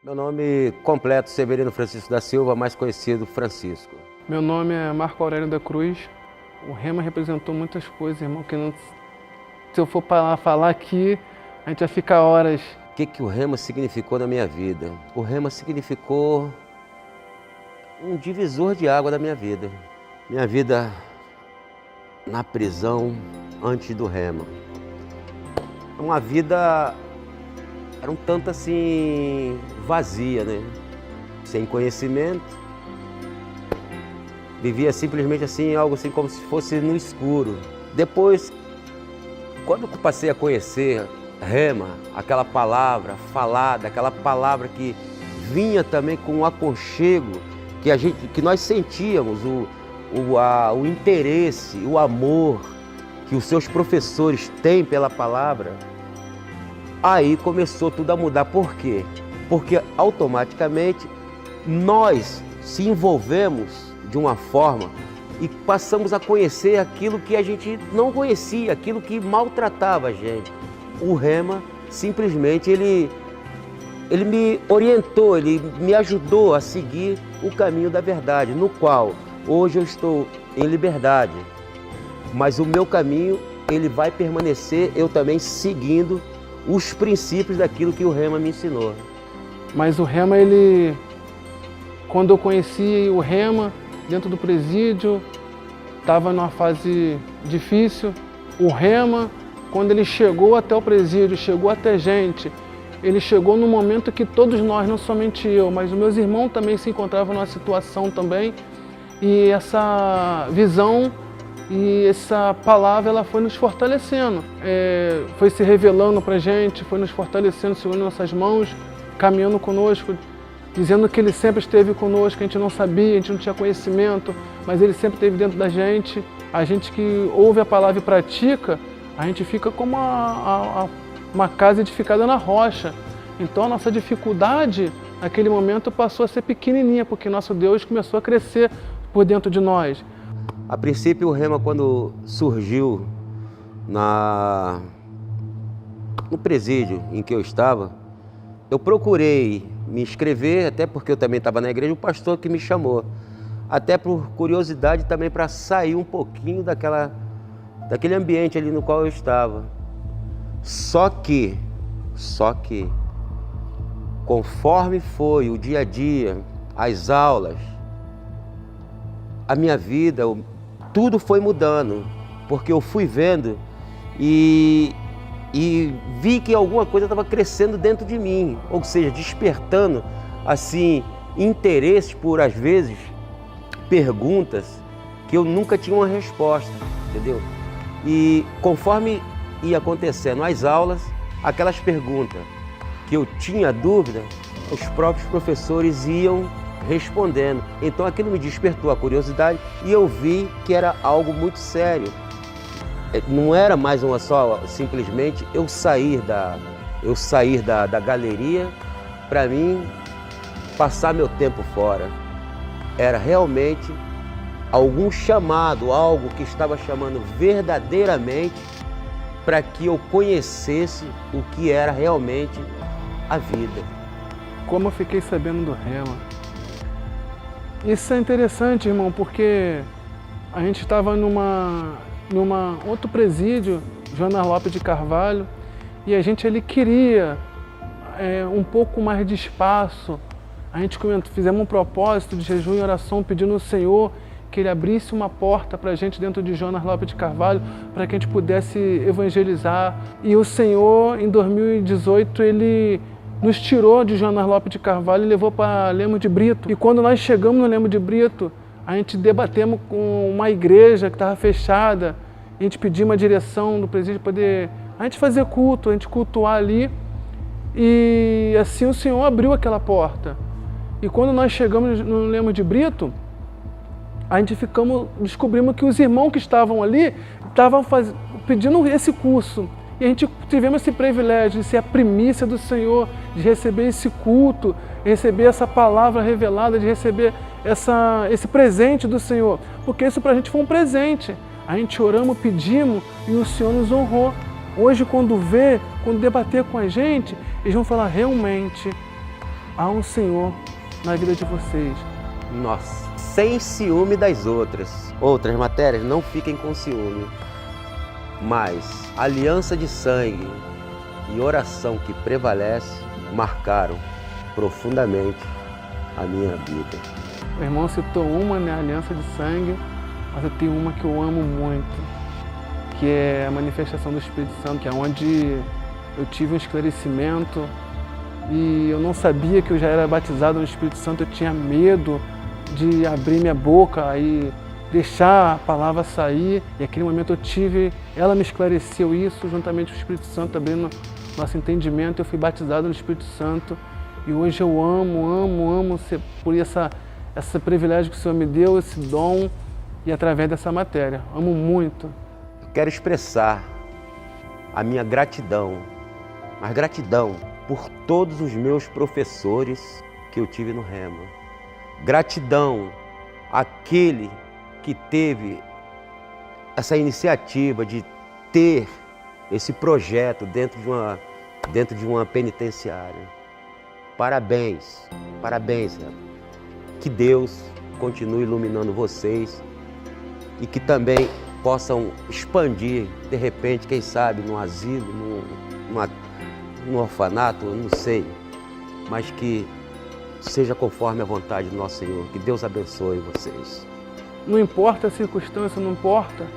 Meu nome completo, Severino Francisco da Silva, mais conhecido Francisco. Meu nome é Marco Aurélio da Cruz. O Rema representou muitas coisas, irmão, que não, se eu for falar aqui, a gente vai ficar horas. O que o Rema significou na minha vida? O Rema significou um divisor de água da minha vida. Minha vida na prisão antes do Rema. Uma vida era um tanto assim vazia, né? Sem conhecimento. Vivia simplesmente assim, algo assim como se fosse no escuro. Depois, quando eu passei a conhecer Rema, aquela palavra falada, aquela palavra que vinha também com um aconchego, que nós sentíamos o interesse, o amor que os seus professores têm pela palavra, aí começou tudo a mudar. Por quê? Porque automaticamente nós se envolvemos de uma forma e passamos a conhecer aquilo que a gente não conhecia, aquilo que maltratava a gente. O Rema simplesmente ele me orientou, ele me ajudou a seguir o caminho da verdade, no qual hoje eu estou em liberdade, mas o meu caminho ele vai permanecer eu também seguindo os princípios daquilo que o Rema me ensinou. Mas o Rema, quando eu conheci o Rema dentro do presídio, estava numa fase difícil. O Rema, quando ele chegou até o presídio, chegou até a gente, ele chegou no momento que todos nós, não somente eu, mas os meus irmãos também se encontravam numa situação também, e essa visão e essa palavra ela foi nos fortalecendo, foi se revelando para a gente, foi nos fortalecendo, segurando nossas mãos, caminhando conosco, dizendo que ele sempre esteve conosco, a gente não sabia, a gente não tinha conhecimento, mas ele sempre esteve dentro da gente. A gente que ouve a palavra e pratica, a gente fica como uma casa edificada na rocha. Então a nossa dificuldade naquele momento passou a ser pequenininha, porque nosso Deus começou a crescer por dentro de nós. A princípio o Rema, quando surgiu no presídio em que eu estava, eu procurei me inscrever, até porque eu também estava na igreja, o pastor que me chamou, até por curiosidade também para sair um pouquinho daquele ambiente ali no qual eu estava. Só que, conforme foi o dia a dia, as aulas, a minha vida, tudo foi mudando, porque eu fui vendo e vi que alguma coisa estava crescendo dentro de mim, ou seja, despertando assim interesses por, às vezes, perguntas que eu nunca tinha uma resposta, entendeu? E conforme ia acontecendo as aulas, aquelas perguntas que eu tinha dúvida, os próprios professores iam respondendo. Então aquilo me despertou a curiosidade e eu vi que era algo muito sério. Não era mais simplesmente eu sair da galeria para mim passar meu tempo fora. Era realmente algum chamado, algo que estava chamando verdadeiramente para que eu conhecesse o que era realmente a vida. Como eu fiquei sabendo do Rema? Isso é interessante, irmão, porque a gente estava numa outro presídio, Jonas Lopes de Carvalho, e a gente queria um pouco mais de espaço. A gente fizemos um propósito de jejum e oração pedindo ao Senhor que Ele abrisse uma porta para a gente dentro de Jonas Lopes de Carvalho, para que a gente pudesse evangelizar. E o Senhor, em 2018, Ele nos tirou de Jonas Lopes de Carvalho e levou para Lemos de Brito. E quando nós chegamos no Lemos de Brito, a gente debatemos com uma igreja que estava fechada, a gente pediu uma direção do presídio para poder a gente fazer culto, a gente cultuar ali, e assim o Senhor abriu aquela porta. E quando nós chegamos no Lemos de Brito, a gente descobrimos que os irmãos que estavam ali estavam pedindo esse curso. E a gente tivemos esse privilégio de ser a primícia do Senhor, de receber esse culto, de receber essa palavra revelada, de receber esse presente do Senhor. Porque isso para a gente foi um presente. A gente oramos, pedimos e o Senhor nos honrou. Hoje, quando debater com a gente, eles vão falar, realmente, há um Senhor na vida de vocês. Nossa, sem ciúme das outras. Outras matérias, não fiquem com ciúme. Mas aliança de sangue e oração que prevalece marcaram profundamente a minha vida. O irmão citou uma, né, aliança de sangue, mas eu tenho uma que eu amo muito, que é a manifestação do Espírito Santo, que é onde eu tive um esclarecimento e eu não sabia que eu já era batizado no Espírito Santo, eu tinha medo de abrir minha boca e deixar a palavra sair, e naquele momento eu tive, ela me esclareceu isso, juntamente com o Espírito Santo, abrindo nosso entendimento, eu fui batizado no Espírito Santo, e hoje eu amo por esse privilégio que o Senhor me deu, esse dom, e através dessa matéria, amo muito. Quero expressar a minha gratidão, mas gratidão por todos os meus professores que eu tive no Rema. Gratidão àquele que teve essa iniciativa de ter esse projeto dentro de uma penitenciária. Parabéns, parabéns, Rema. Que Deus continue iluminando vocês e que também possam expandir, de repente, quem sabe, num asilo, num orfanato, não sei, mas que seja conforme a vontade do nosso Senhor. Que Deus abençoe vocês. Não importa a circunstância, não importa,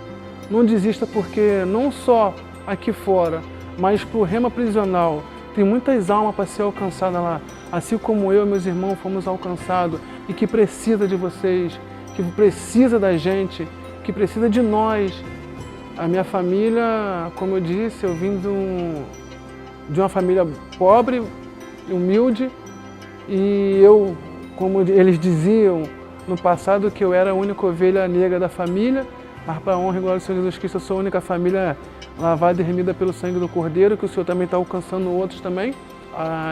não desista, porque não só aqui fora, mas para o Rema Prisional, tem muitas almas para ser alcançadas lá, assim como eu e meus irmãos fomos alcançados, e que precisa de vocês, que precisa da gente, que precisa de nós. A minha família, como eu disse, eu vim de uma família pobre, humilde, e eu, como eles diziam no passado, que eu era a única ovelha negra da família, mas para a honra e glória do Senhor Jesus Cristo, eu sou a única família lavada e remida pelo sangue do Cordeiro, que o Senhor também está alcançando outros também.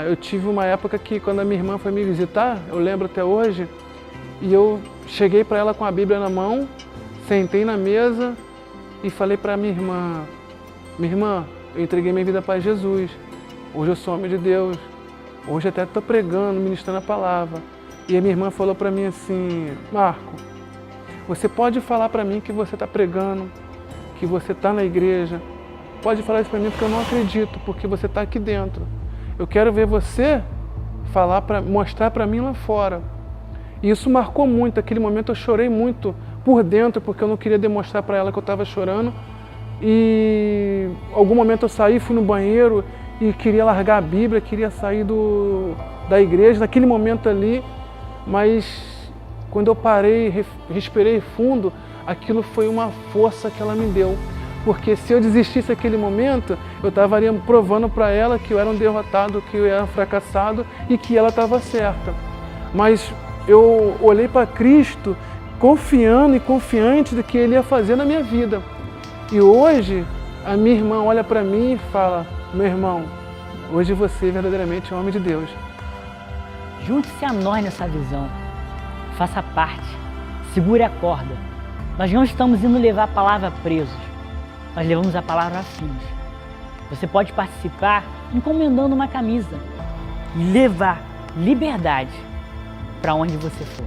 Eu tive uma época que, quando a minha irmã foi me visitar, eu lembro até hoje, e eu cheguei para ela com a Bíblia na mão, sentei na mesa e falei para minha irmã, eu entreguei minha vida para Jesus, hoje eu sou homem de Deus, hoje até estou pregando, ministrando a palavra. E a minha irmã falou para mim assim: Marco, você pode falar para mim que você está pregando, que você está na igreja, pode falar isso para mim porque eu não acredito, porque você está aqui dentro. Eu quero ver você falar, mostrar para mim lá fora. E isso marcou muito, aquele momento eu chorei muito por dentro, porque eu não queria demonstrar para ela que eu estava chorando. E algum momento eu saí, fui no banheiro e queria largar a Bíblia, queria sair da igreja, naquele momento ali, mas quando eu parei, respirei fundo, aquilo foi uma força que ela me deu. Porque se eu desistisse naquele momento, eu estaria provando para ela que eu era um derrotado, que eu era um fracassado e que ela estava certa. Mas eu olhei para Cristo confiando e confiante do que Ele ia fazer na minha vida. E hoje, a minha irmã olha para mim e fala: meu irmão, hoje você verdadeiramente é um homem de Deus. Junte-se a nós nessa visão. Faça parte. Segure a corda. Nós não estamos indo levar a palavra presos. Nós levamos a palavra a filhos. Você pode participar encomendando uma camisa e levar liberdade para onde você for.